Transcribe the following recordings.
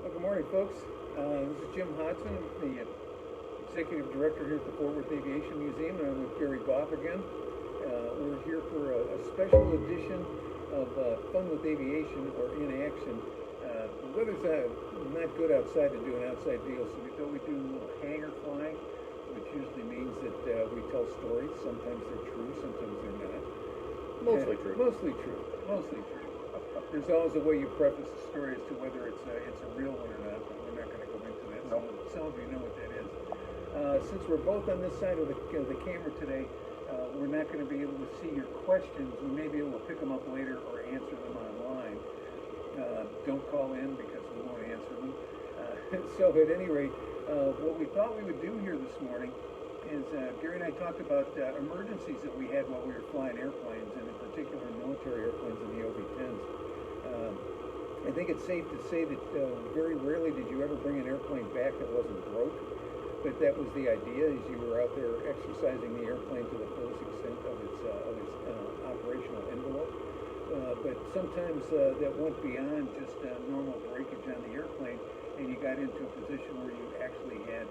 Well, good morning, folks. This is Jim Hodgson, the Executive Director here at the Fun With Aviation Museum, and I'm with Garry Goff again. We're here for a special edition of Fun With Aviation, or In Action. The weather's not good outside to do an outside deal, so we thought we'd do Hangar Flying, which usually means that we tell stories. Sometimes they're true, sometimes they're not. Mostly true. Mostly true. Mostly true. There's always a way you preface the story as to whether it's a real one or not, but we're not going to go into that. Nope. Some of you know what that is. Since we're both on this side of the camera today, we're not going to be able to see your questions. We may be able to pick them up later or answer them online. Don't call in because we won't answer them. So at any rate, what we thought we would do here this morning is Garry and I talked about emergencies that we had while we were flying airplanes, and in particular military airplanes in the OB-10s. I think it's safe to say that very rarely did you ever bring an airplane back that wasn't broke, but that was the idea, as you were out there exercising the airplane to the fullest extent of its operational envelope. But sometimes that went beyond just normal breakage on the airplane, and you got into a position where you actually had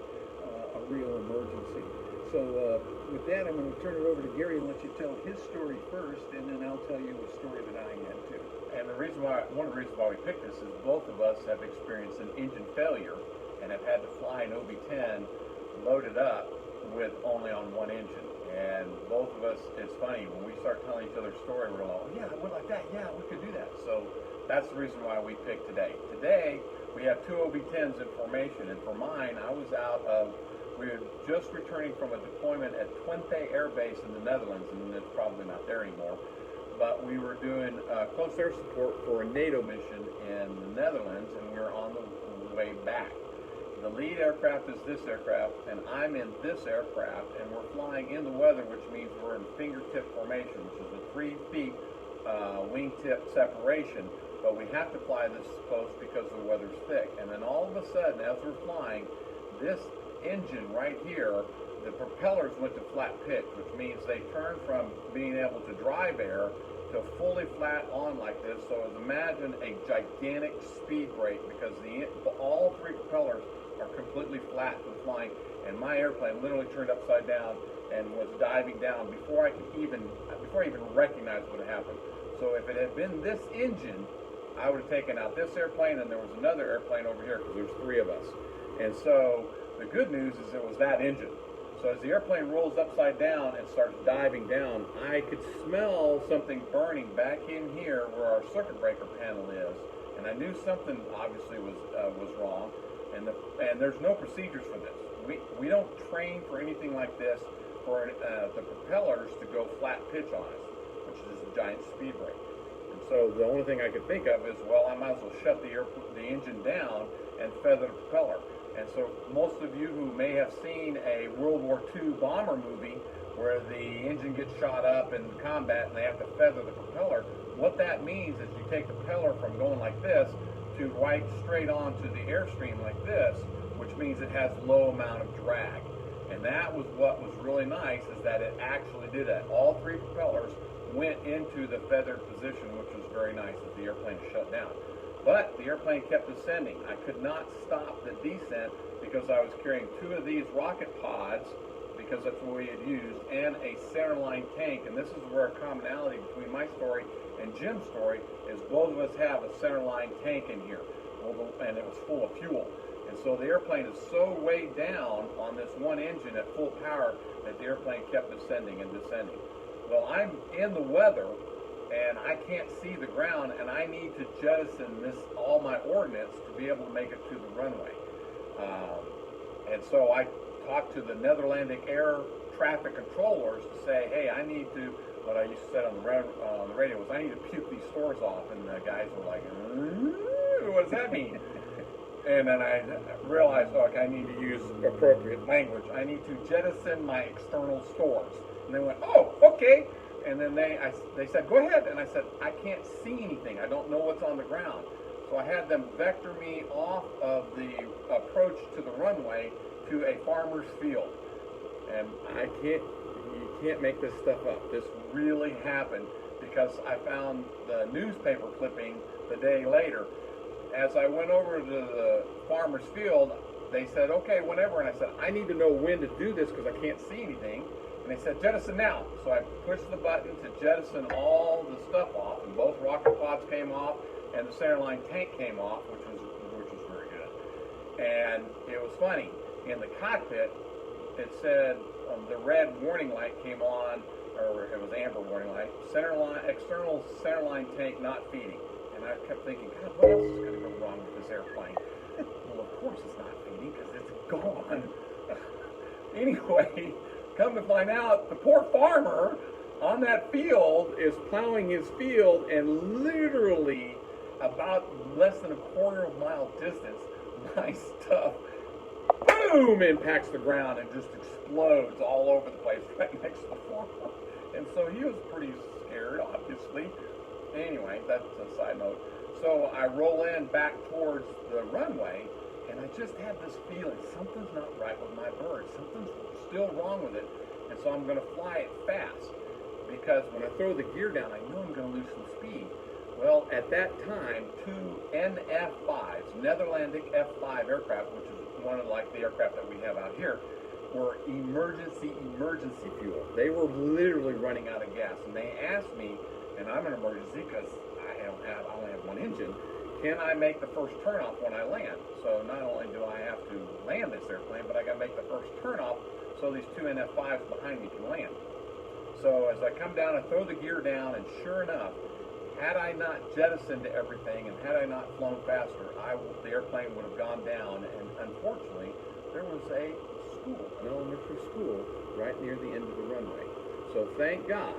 a real emergency. So with that, I'm going to turn it over to Garry and let you tell his story first, and then I'll tell you a story that I had too. And one of the reasons why we picked this is both of us have experienced an engine failure and have had to fly an OB-10 loaded up with only on one engine. And both of us, it's funny, when we start telling each other a story, we're like, oh, yeah, I went like that, yeah, we could do that. So that's the reason why we picked today. Today, we have two OB-10s in formation, and for mine, we were just returning from a deployment at Twente Air Base in the Netherlands, and it's probably not there anymore. But we were doing close air support for a NATO mission in the Netherlands, and we were on the way back. The lead aircraft is this aircraft, and I'm in this aircraft, and we're flying in the weather, which means we're in fingertip formation, which is a 3 feet wingtip separation. But we have to fly this close because the weather's thick. And then all of a sudden, as we're flying, this engine right here, the propellers went to flat pitch, which means they turned from being able to drive air to fully flat on like this. So imagine a gigantic speed brake because all three propellers are completely flat from flying, and my airplane literally turned upside down and was diving down before I even recognized what had happened. So if it had been this engine, I would have taken out this airplane, and there was another airplane over here because there's three of us. And so the good news is it was that engine. So as the airplane rolls upside down and starts diving down, I could smell something burning back in here where our circuit breaker panel is, and I knew something obviously was wrong. And there's no procedures for this. We don't train for anything like this for the propellers to go flat pitch on us, which is a giant speed brake. And so the only thing I could think of is, well, I might as well shut the engine down and feather the propeller. And so most of you who may have seen a World War II bomber movie where the engine gets shot up in combat and they have to feather the propeller, what that means is you take the propeller from going like this to right straight onto the airstream like this, which means it has low amount of drag. And that was what was really nice, is that it actually did that. All three propellers went into the feathered position, which was very nice that the airplane shut down. But the airplane kept descending. I could not stop the descent because I was carrying two of these rocket pods, because that's what we had used, and a centerline tank. And this is where a commonality between my story and Jim's story is both of us have a centerline tank in here, and it was full of fuel. And so the airplane is so weighed down on this one engine at full power that the airplane kept descending and descending. Well, I'm in the weather, and I can't see the ground, and I need to jettison all my ordnance to be able to make it to the runway. And so I talked to the Netherlandic air traffic controllers to say, hey, I need to, what I used to say on the radio was, I need to puke these stores off. And the guys were like, what does that mean? And then I realized, I need to use appropriate language. I need to jettison my external stores. And they went, oh, okay. And then they said, go ahead. And I said, I can't see anything. I don't know what's on the ground. So I had them vector me off of the approach to the runway to a farmer's field. And you can't make this stuff up. This really happened because I found the newspaper clipping the day later as I went over to the farmer's field, they said, okay, whenever. And I said, I need to know when to do this because I can't see anything. And they said, jettison now. So I pushed the button to jettison all the stuff off, and both rocket pods came off, and the centerline tank came off, which was very good. And it was funny. In the cockpit, it said the red warning light came on, or it was amber warning light. External centerline tank not feeding. And I kept thinking, God, what else is going to go wrong with this airplane? Well, of course it's not feeding because it's gone. Anyway, come to find out, the poor farmer on that field is plowing his field, and literally about less than a quarter of a mile distance, my stuff, boom, impacts the ground and just explodes all over the place right next to the farmer. And so he was pretty scared, obviously. Anyway, that's a side note. So I roll in back towards the runway, and I just had this feeling, something's not right with my bird. Something's still wrong with it. And so I'm going to fly it fast, because when I throw the gear down, I know I'm going to lose some speed. Well, at that time, two NF5s, Netherlandic F5 aircraft, which is one of like the aircraft that we have out here, were emergency fuel. They were literally running out of gas, and they asked me, and I'm an emergency because I only have one engine, can I make the first turnoff when I land? So not only do I have to land this airplane, but I got to make the first turnoff so these two NF5s behind me can land. So as I come down, I throw the gear down, and sure enough, had I not jettisoned everything and had I not flown faster, the airplane would have gone down. And unfortunately, there was a school, an elementary school, right near the end of the runway. So thank God,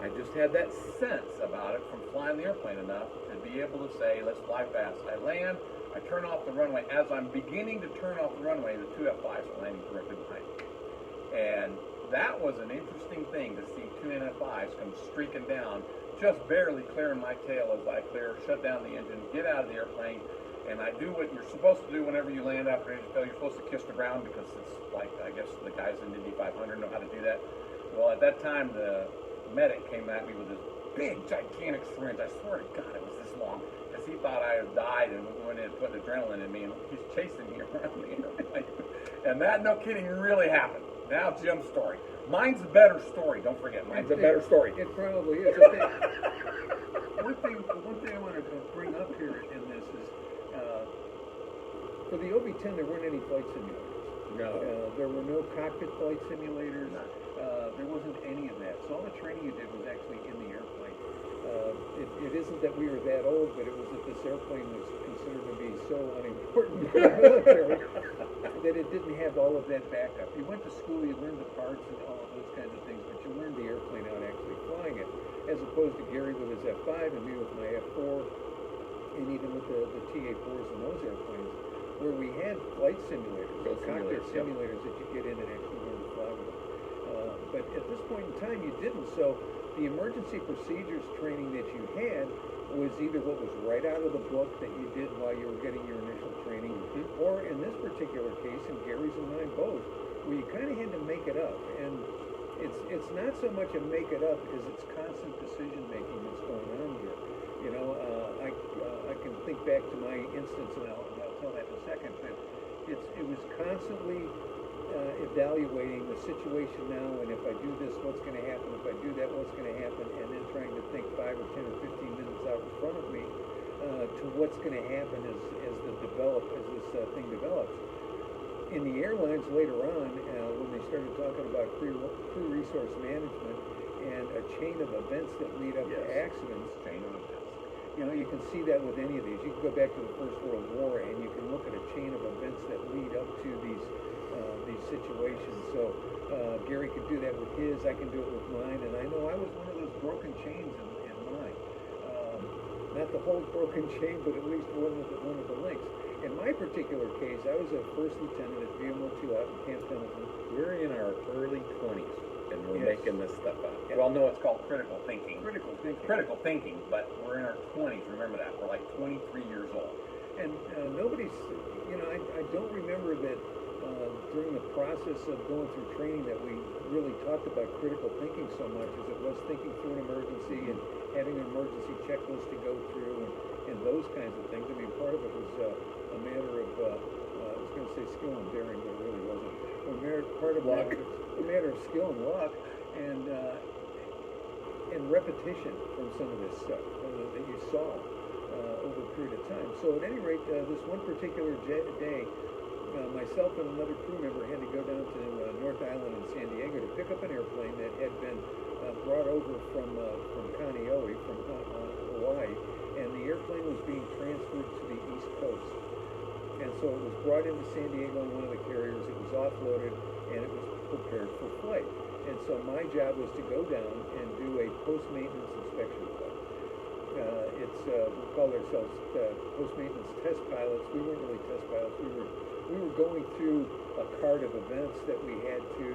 I just had that sense about it from flying the airplane enough to be able to say, let's fly fast. I land, I turn off the runway. As I'm beginning to turn off the runway, the two F5s are landing directly behind me. And that was an interesting thing to see two NF5s come streaking down, just barely clearing my tail as I shut down the engine, get out of the airplane, and I do what you're supposed to do whenever you land after engine failure. You're supposed to kiss the ground because it's like, I guess the guys in Indy 500 know how to do that. Well, at that time, the medic came at me with this big, gigantic syringe. I swear to God, it was this long, because he thought I had died and went in and put adrenaline in me, and he's chasing me around the airplane. And that, no kidding, really happened. Now Jim's story. Mine's a better story. Don't forget, mine's a better story. It probably is. One thing I want to bring up here in this is, for the OB-10, there weren't any flight simulators. No. There were no cockpit flight simulators. There wasn't any of that. So all the training you did was actually in the airplane. It isn't that we were that old, but it was that this airplane was considered to be so unimportant for the military that it didn't have all of that backup. You went to school, you learned the parts and all of those kinds of things, but you learned the airplane out actually flying it, as opposed to Garry with his F5 and me with my F4, and even with the TA4s and those airplanes, where we had flight simulators, cockpit simulators that you get in and actually learn to fly with them. But at this point in time, you didn't. So the emergency procedures training that you had was either what was right out of the book that you did while you were getting your initial training, or in this particular case, and Garry's and mine both, where you kind of had to make it up. And it's not so much a make it up as it's constant decision making that's going on here. You know, I can think back to my instance, and I'll tell that in a second, but it was constantly evaluating the situation now, and if I do this, what's going to happen? If I do that, what's going to happen? And then trying to think 5 or 10 or 15 minutes out in front of me to what's going to happen as this thing develops. In the airlines later on, when they started talking about crew resource management and a chain of events that lead up to accidents, Chain of events. you know, you can see that with any of these. You can go back to the First World War, and you can look at a chain of events that lead up to these situations. So Garry could do that with his, I can do it with mine, and I know I was one of those broken chains in mine. Not the whole broken chain, but at least one of the links. In my particular case, I was a first lieutenant at VMO2 out in Camp Pendleton. We're in our early 20s, and we're making this stuff up. Yeah. Well, no, it's called critical thinking. Critical thinking. Critical thinking, but we're in our 20s. Remember that. We're like 23 years old. And nobody's, you know, I don't remember that during the process of going through training that we really talked about critical thinking so much as it was thinking through an emergency and having an emergency checklist to go through and and those kinds of things. I mean, part of it was a matter of, I was going to say skill and daring, but it really wasn't. Part of Luck. it was a matter of skill and luck, and repetition from some of this stuff that you saw over a period of time. So at any rate, this one particular day, myself and another crew member had to go down to North Island in San Diego to pick up an airplane that had been brought over from Kaneohe, from Hawaii, and the airplane was being transferred to the East Coast. And so it was brought into San Diego on one of the carriers, it was offloaded, and it was prepared for flight. And so my job was to go down and do a post-maintenance inspection flight. We called ourselves post-maintenance test pilots. We weren't really test pilots. We were going through a card of events that we had to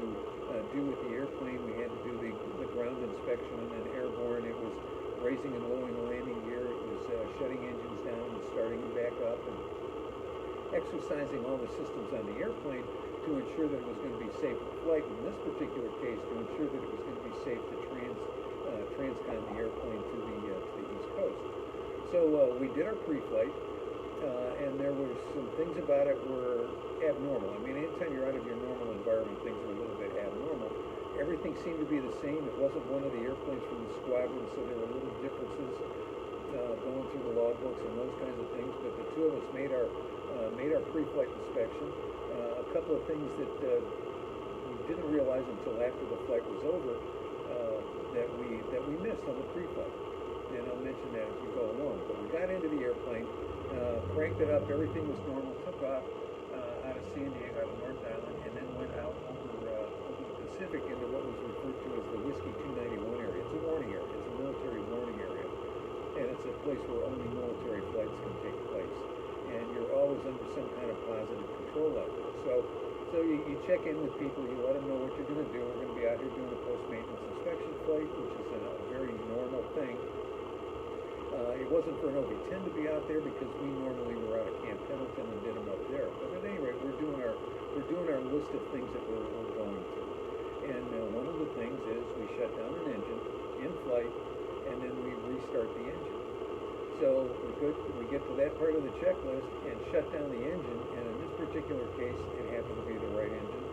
do with the airplane. We had to do the ground inspection and then airborne. It was raising and lowering the landing gear. It was shutting engines down and starting them back up, and exercising all the systems on the airplane to ensure that it was going to be safe for flight. In this particular case, to ensure that it was going to be safe to transcon the airplane to the East Coast. So we did our pre-flight, and there were some things about it were abnormal. I mean, anytime you're out of your normal environment, things are a little bit abnormal. Everything seemed to be the same. It wasn't one of the airplanes from the squadron, so there were little differences going through the logbooks and those kinds of things. But the two of us made our pre-flight inspection. A couple of things that we didn't realize until after the flight was over that we missed on the pre-flight. And I'll mention that as we go along. But we got into the airplane, cranked it up, everything was normal, took off out of San Diego, out of North Island, and then went out over the Pacific into what was referred to as the Whiskey 291 area. It's a warning area. It's a military warning area. And it's a place where only military flights can take place. And you're always under some kind of positive control out there. So you check in with people, you let them know what you're going to do. We're going to be out here doing a post-maintenance inspection flight, which is a very normal thing. It wasn't for an OB-10 to be out there because we normally were out of Camp Pendleton and did them up there. But at any rate, we're doing our list of things that we're going through. And one of the things is we shut down an engine in flight, and then we restart the engine. So we get to that part of the checklist and shut down the engine, and in this particular case, it happened to be the right engine.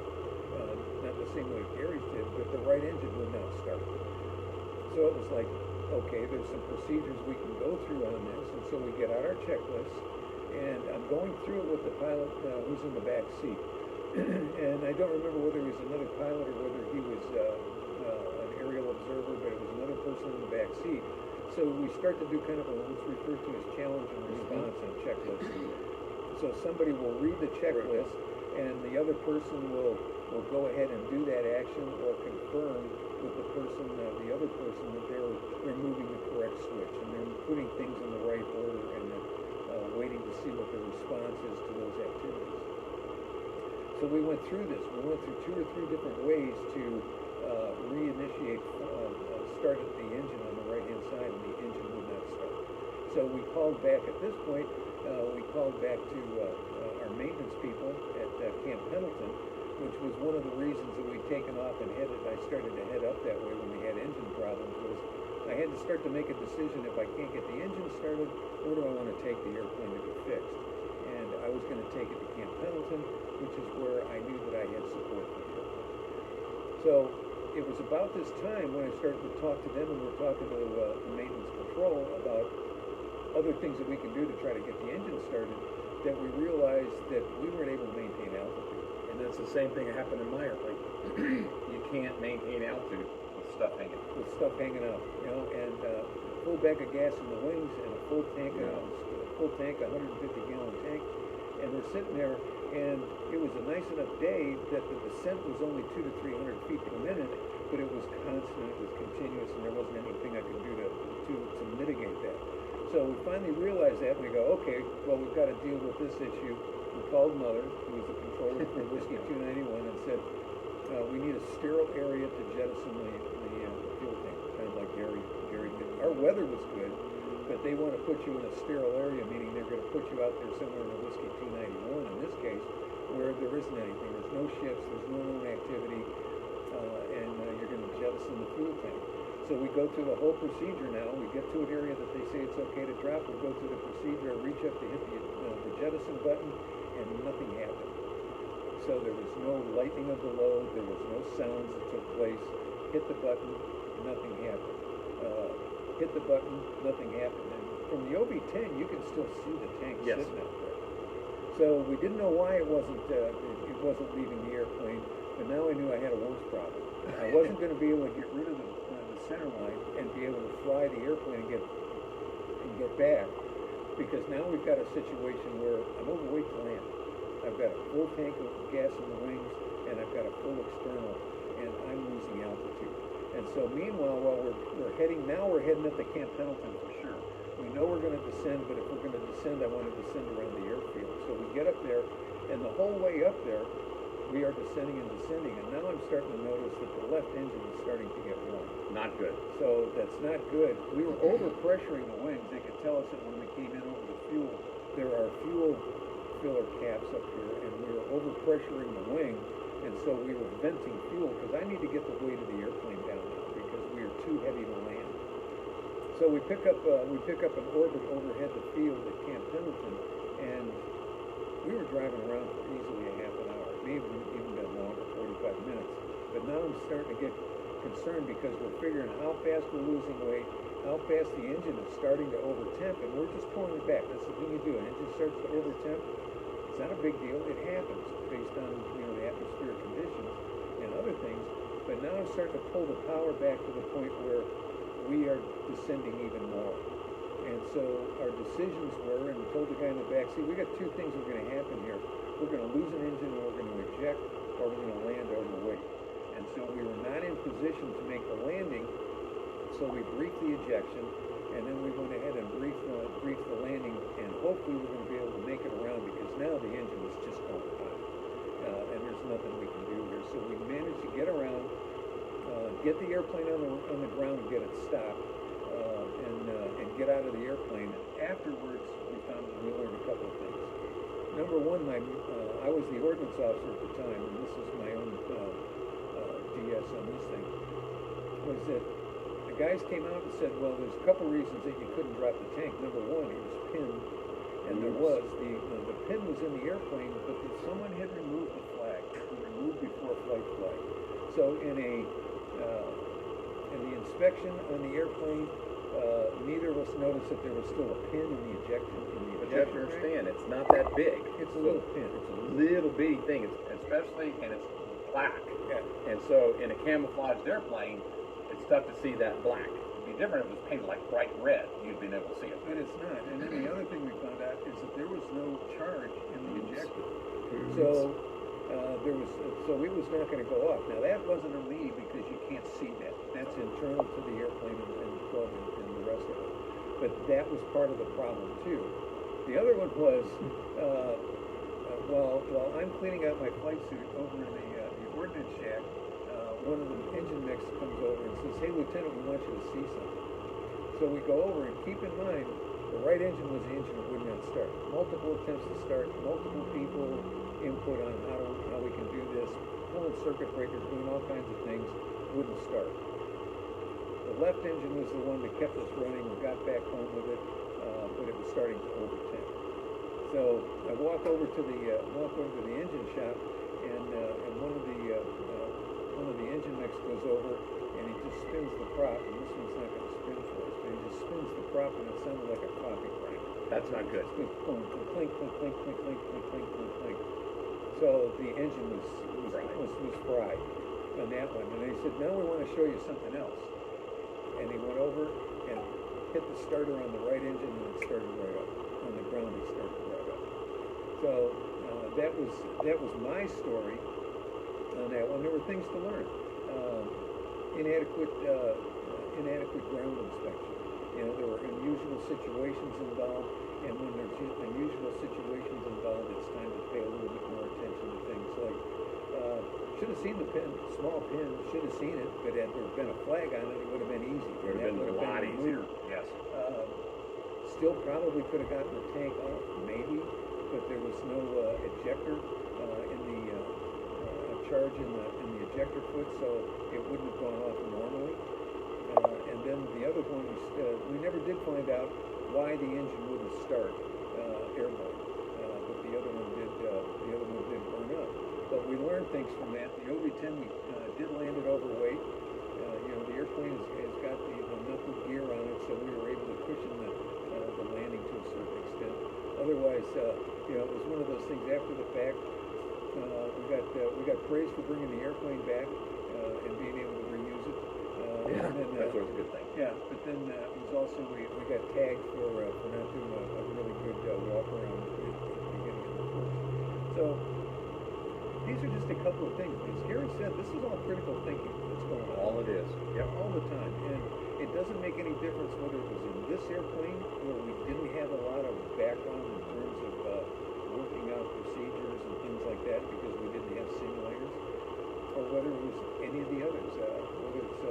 Not the same way Garry's did, but the right engine would not start. So it was like, okay, there's some procedures we can go through on this, and so we get out our checklist, and I'm going through it with the pilot who's in the back seat. And I don't remember whether he was another pilot or whether he was an aerial observer, but it was another person in the back seat. So we start to do kind of what's referred to as challenge and response and checklist. So somebody will read the checklist, and the other person will go ahead and do that action or confirm with the other person that they're moving the correct switch and they're putting things in the right order and waiting to see what the response is to those activities. So we went through this. We went through 2 or 3 different ways to reinitiate, start the engine on the right-hand side, and the engine would not start. So we called back at this point. We called back to our maintenance people at Camp Pendleton, which was one of the reasons that we'd taken off and I started to head up that way when we had engine problems, was I had to start to make a decision. If I can't get the engine started, where do I want to take the airplane to be fixed? And I was going to take it to Camp Pendleton, which is where I knew that I had support for the airplane. So it was about this time when I started to talk to them, and we're talking to the maintenance control about other things that we can do to try to get the engine started, that we realized that we weren't able to maintain altitude. And that's the same thing that happened in my airplane. You can't maintain altitude with stuff hanging. With stuff hanging out, and full bag of gas in the wings and a full tank, 150-gallon tank, and we're sitting there, and it was a nice enough day that the descent was only 200 to 300 feet per minute, but it was constant, it was continuous, and there wasn't anything I could do to mitigate that. So we finally realized that, and we go, okay, well, we've got to deal with this issue. We called Mother, who was the controller for Whiskey 291, and said, we need a sterile area to jettison the fuel tank, kind of like Garry did. Our weather was good, but they want to put you in a sterile area, meaning they're going to put you out there somewhere in a Whiskey 291, in this case, where there isn't anything. There's no ships, there's no known activity, and you're going to jettison the fuel tank. So we go through the whole procedure now. We get to an area that they say it's okay to drop. We go through the procedure. I reach up to hit the jettison button, and nothing happened. So there was no lightening of the load. There was no sounds that took place. Hit the button, nothing happened. Hit the button, nothing happened. And from the OB-10, you can still see the tank Yes. sitting out there. So we didn't know why it wasn't leaving the airplane, but now I knew I had a worse problem. I wasn't going to be able to get rid of the center line and be able to fly the airplane and get back, because now we've got a situation where I'm overweight to land. I've got a full tank of gas in the wings, and I've got a full external, and I'm losing altitude. And so meanwhile, while we're heading up to Camp Pendleton for sure. We know we're going to descend, but if we're going to descend, I want to descend around the airfield. So we get up there, and the whole way up there, we are descending and descending, and now I'm starting to notice that the left engine is starting to get warm. Not good. So that's not good. We were over-pressuring the wings. They could tell us that when we came in over the fuel. There are fuel filler caps up here, and we were over-pressuring the wing, and so we were venting fuel, because I need to get the weight of the airplane down now, because we are too heavy to land. So we pick up an orbit overhead the field at Camp Pendleton, and we were driving around for easily a half an hour, maybe even been longer, 45 minutes. But now I'm starting to get concerned, because we're figuring how fast we're losing weight, how fast the engine is starting to overtemp, and we're just pulling it back. That's the thing you do. An engine starts to overtemp. It's not a big deal. It happens based on the atmospheric conditions and other things. But now I'm starting to pull the power back to the point where we are descending even more. And so our decisions were, and we told the guy in the back, see, we got two things that are going to happen here. We're going to lose an engine, and we're going to eject, or we're going to land overweight. And so we were not in position to make the landing, so we briefed the ejection, and then we went ahead and briefed the landing, and hopefully we're going to be able to make it around, because now the engine is just going hot, and there's nothing we can do here. So we managed to get around, get the airplane on the ground and get it stopped, and get out of the airplane. And afterwards, we learned a couple of things. Number one, I was the ordnance officer at the time, and this is my own DS on this thing, was that the guys came out and said, well, there's a couple reasons that you couldn't drop the tank. Number one, it was pinned, and there was, the pin was in the airplane, but someone had removed the flag, removed before flight flag. So in the inspection on the airplane, neither of us noticed that there was still a pin in the ejection. But you have to understand, it's not that big. It's a little pin. It's a little bitty thing. Especially, and it's black. Yeah. And so in a camouflaged airplane, it's tough to see that black. It'd be different if it was painted like bright red. You'd been able to see it. But it's not. And then the other thing we found out is that there was no charge in the ejector. So it was not going to go off. Now that wasn't a lead, because you can't see that. That's internal to the airplane and the plug and the rest of it. But that was part of the problem too. The other one was while I'm cleaning out my flight suit over in the ordnance shack, one of the engine mechs comes over and says, "Hey, Lieutenant, we want you to see something." So we go over, and keep in mind, the right engine was the engine that would not start. Multiple attempts to start, multiple people input on how we can do this, pulling circuit breakers, doing all kinds of things, wouldn't start. The left engine was the one that kept us running. We got back home with it, but it was starting to overtemp. So I walk over to the engine shop, and one of the engine mechs goes over, and he just spins the prop, and this one's not going to spin for us, but he just spins the prop, and it sounded like a coffee grind. That's not good. Clink, clink, clink, clink, clink, clink, clink, clink, clink, clink, clink. So the engine was fried on that one, and they said, "Now we want to show you something else." And he went over and hit the starter on the right engine, and it started right up. On the ground, it started right up. So that was my story on that one. There were things to learn. Inadequate ground inspection. There were unusual situations involved, and when there's unusual situations involved, it's time to pay a little bit more attention to things like should have seen the pin, small pin, should have seen it, but had there been a flag on it, it would have been easy. It would have been a lot easier. Yes. Still probably could have gotten the tank off, maybe, but there was no ejector in the charge in the ejector foot, so it wouldn't have gone off normally. and then the other one we never did find out why the engine wouldn't start airborne, but the other one did. The other one did burn up. But we learned things from that. The OV-10 we did land it overweight. The airplane has got the knuckle gear on it, so we were able to cushion the landing to a certain extent. Otherwise, it was one of those things after the fact. We got praise for bringing the airplane back and being able to reuse it. Yeah, and then, that's always a good thing. Yeah, but then it was also we got tagged for not doing a really good walk around at the beginning of the course. So these are just a couple of things. As Garry said, this is all critical thinking that's going on. All it is. Yep. All the time. And it doesn't make any difference whether it was in this airplane where we didn't have a lot of background in terms of working out procedures and things like that because we didn't have simulators, or whether it was any of the others, whether it's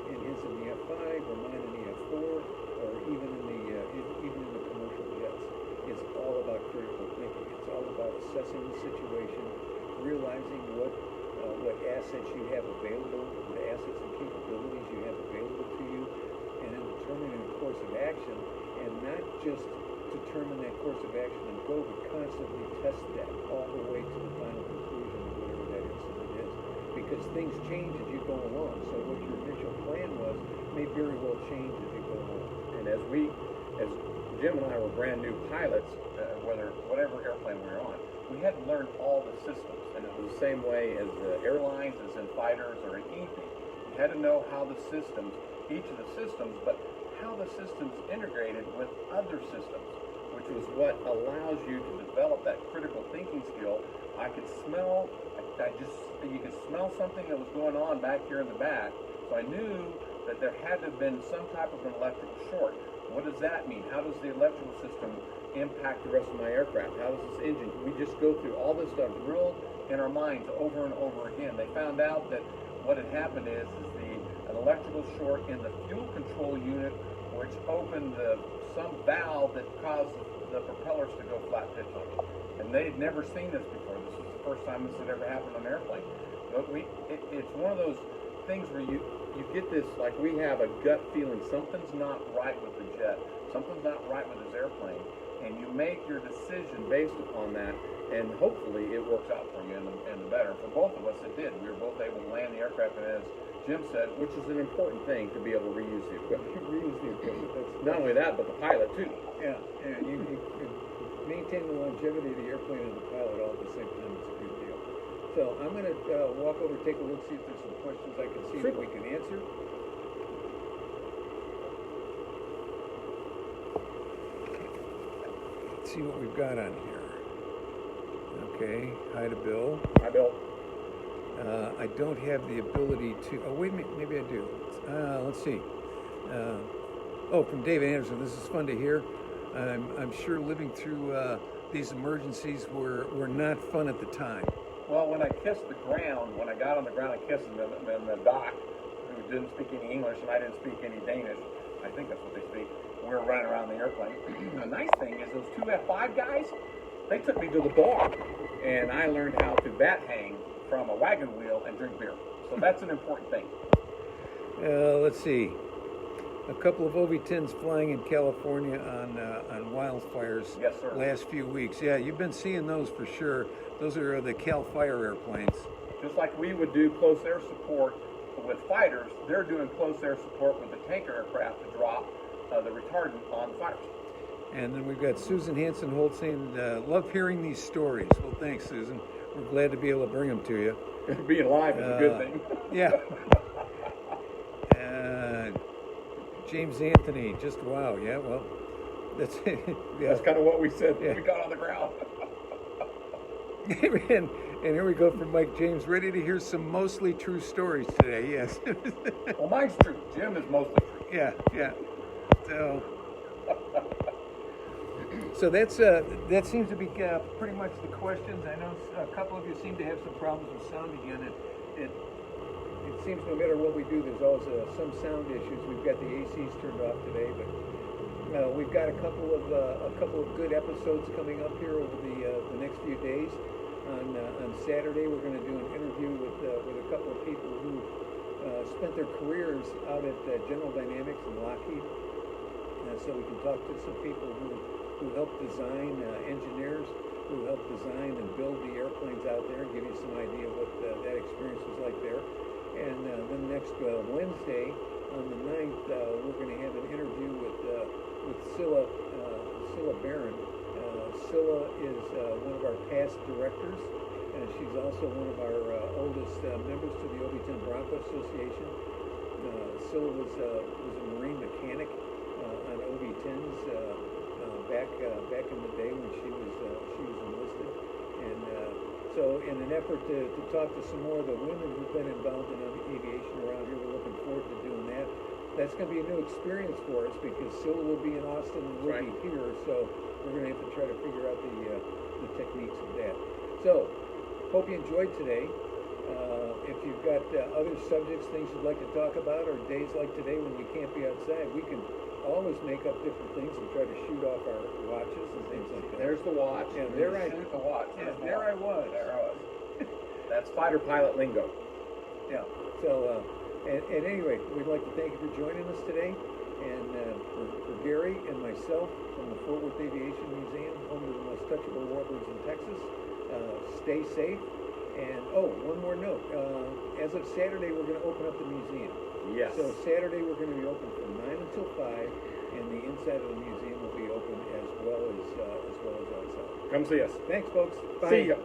in his in the F5 or mine in the F4, or even in the commercial jets. It's all about critical thinking. It's all about assessing the situation, realizing what assets you have available, what assets and capabilities you have available to you, and then determining a course of action, and not just determine that course of action and go, but constantly test that all the way to the final conclusion of whatever that incident is. Because things change as you go along. So what your initial plan was may very well change as you go along. And as Jim and I were brand new pilots, whatever airplane we were on, we had to learn all the systems. and it was the same way as the airlines, as in fighters, or in anything. You had to know how the systems, each of the systems, but how the systems integrated with other systems, which was what allows you to develop that critical thinking skill. I could smell, you could smell something that was going on back here in the back, so I knew that there had to have been some type of an electrical short. What does that mean? How does the electrical system impact the rest of my aircraft? How does this engine? We just go through all this stuff drilled in our minds over and over again. They found out that what had happened is an electrical short in the fuel control unit, which opened some valve that caused the propellers to go flat pitch on it. And they'd never seen this before. This was the first time this had ever happened on an airplane. But it's one of those things where you get this, like we have a gut feeling something's not right with the jet, something's not right with this airplane, and you make your decision based upon that, and hopefully it works out for you and the better. For both of us, it did. We were both able to land the aircraft, and as Jim said, which is an important thing to be able to reuse the equipment. Reuse the equipment. That's Not only that, but the pilot too. Yeah, you maintain the longevity of the airplane and the pilot all at the same time. It's a good deal. So I'm going to walk over, take a look, see if there's some questions I can see that we can answer. Let's see what we've got on here. Okay, hi to Bill. Hi, Bill. I don't have the ability to. Oh, wait a minute. Maybe I do. Let's see. From David Anderson. This is fun to hear. I'm sure living through these emergencies were not fun at the time. Well, when I kissed the ground, when I got on the ground and kissed them, and the doc, who didn't speak any English and I didn't speak any Danish, I think that's what they speak, we were running around the airplane. The nice thing is those two F5 guys, they took me to the bar, and I learned how to bat hang from a wagon wheel and drink beer. So that's an important thing. Let's see. A couple of OV-10s flying in California on wildfires. Yes, sir. Last few weeks. Yeah, you've been seeing those for sure. Those are the Cal Fire airplanes. Just like we would do close air support with fighters, they're doing close air support with the tanker aircraft to drop the retardant on the fighters. And then we've got Susan Hansen-Holt saying, love hearing these stories. Well, thanks, Susan. We're glad to be able to bring them to you. Being alive is a good thing. Yeah. James Anthony, just wow. Yeah, well, that's yeah. That's kind of what we said when Yeah. we got on the ground. and here we go from Mike James, ready to hear some mostly true stories today. Yes. Well, mine's true. Jim is mostly true. Yeah. So that seems to be pretty much the questions. I know a couple of you seem to have some problems with sound again. It seems no matter what we do, there's always some sound issues. We've got the ACs turned off today, but we've got a couple of good episodes coming up here over the next few days. On Saturday, we're going to do an interview with a couple of people who spent their careers out at General Dynamics and Lockheed. So we can talk to some people who helped design, engineers who helped design and build the airplanes out there, and give you some idea of what that experience was like there. And then next Wednesday, on the 9th, we're going to have an interview with Scylla Barron. Scylla is one of our past directors, and she's also one of our oldest members to the OB-10 Bronco Association. Scylla was a Marine mechanic on OB-10s back in the day when she was enlisted, and so in an effort to talk to some more of the women who've been involved in aviation around here, we're looking forward to doing that. That's going to be a new experience for us because Scylla will be in Austin and we'll be here, so we're going to have to try to figure out the techniques of that. So, hope you enjoyed today. If you've got other subjects, things you'd like to talk about, or days like today when we can't be outside, we can always make up different things and try to shoot off our watches and things like that. There's the watch. Yeah, there I shoot the watch. Yeah, there I was. There I was. That's fighter pilot lingo. Yeah. So, at any rate, we'd like to thank you for joining us today. And for Garry and myself from the Fun With Aviation Museum, home to the most touchable warbirds in Texas, stay safe. And, one more note. As of Saturday, we're going to open up the museum. Yes. So Saturday, we're going to be open from 9 until 5, and the inside of the museum will be open as well as outside. Come see us. Thanks, folks. Bye. See ya.